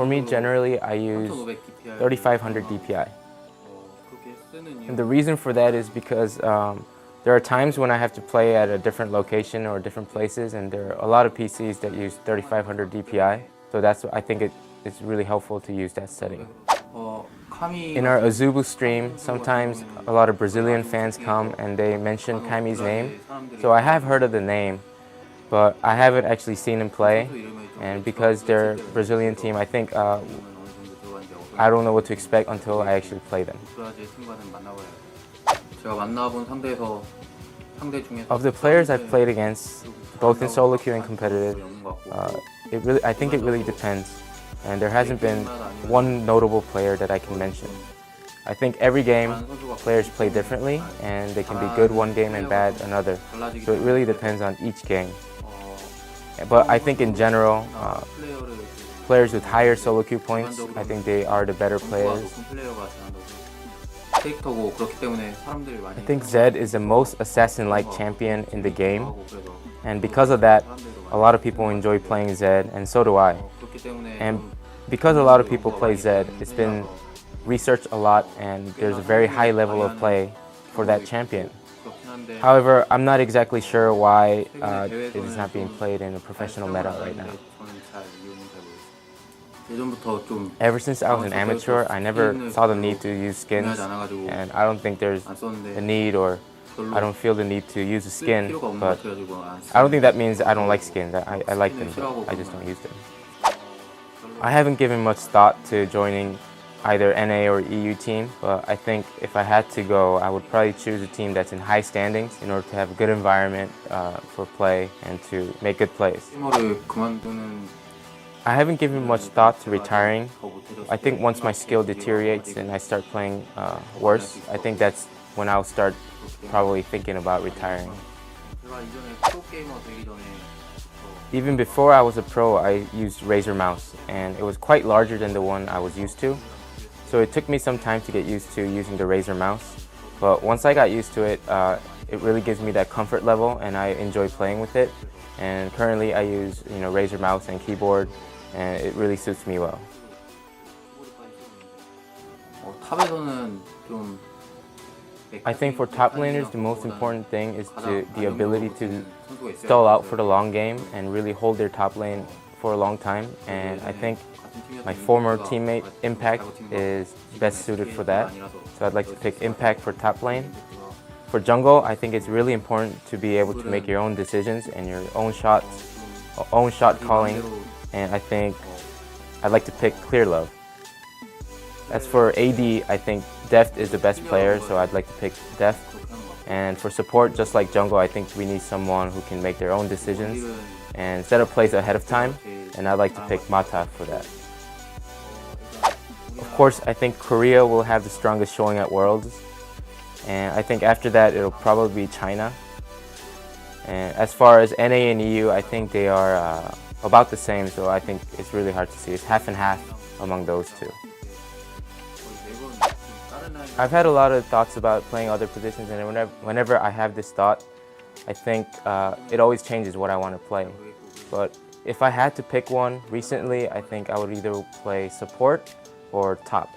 me, generally, I use 3500 DPI. And the reason for that is because there are times when I have to play at a different location or different places, and there are a lot of PCs that use 3500 DPI. So that's I think it's really helpful to use that setting. In our Azubu stream, sometimes a lot of Brazilian fans come and they mention Kami's name. So I have heard of the name, but I haven't actually seen him play. And because they're a Brazilian team, I think I don't know what to expect until I actually play them. Of the players I've played against, both in solo queue and competitive, I think it really depends. And there hasn't been one notable player that I can mention. I think every game, players play differently, and they can be good one game and bad another. So it really depends on each game. But I think in general, players with higher solo queue points, I think they are the better players. I think Zed is the most assassin-like champion in the game, and because of that, a lot of people enjoy playing Zed, and so do I. And because a lot of people play Zed, it's been researched a lot, and there's a very high level of play for that champion. However, I'm not exactly sure why it is not being played in a professional meta right now. Ever since I was an amateur, I never saw the need to use skins, and I don't think there's a need, or I don't feel the need to use a skin, but I don't think that means I don't like skins. I like them, but I just don't use them. I haven't given much thought to joining either NA or EU team, but I think if I had to go, I would probably choose a team that's in high standings in order to have a good environment for play and to make good plays. I haven't given much thought to retiring. I think once my skill deteriorates and I start playing worse, I think that's when I'll start probably thinking about retiring. Even before I was a pro, I used Razer mouse, and it was quite larger than the one I was used to. So it took me some time to get used to using the Razer mouse. But once I got used to it, it really gives me that comfort level, and I enjoy playing with it. And currently I use Razer mouse and keyboard, and it really suits me well. I think for top laners, the most important thing is the ability to stall out for the long game and really hold their top lane for a long time. And I think my former teammate Impact is best suited for that. So I'd like to pick Impact for top lane. For jungle, I think it's really important to be able to make your own decisions and your own shot calling. And I think I'd like to pick Clear Love. As for AD, I think Deft is the best player, so I'd like to pick Deft. And for support, just like jungle, I think we need someone who can make their own decisions and set up plays ahead of time, and I'd like to pick Mata for that. Of course, I think Korea will have the strongest showing at Worlds, and I think after that it'll probably be China. And as far as NA and EU, I think they are about the same, so I think it's really hard to see. It's half and half among those two. I've had a lot of thoughts about playing other positions, and whenever I have this thought, I think it always changes what I want to play. But if I had to pick one recently, I think I would either play support or top.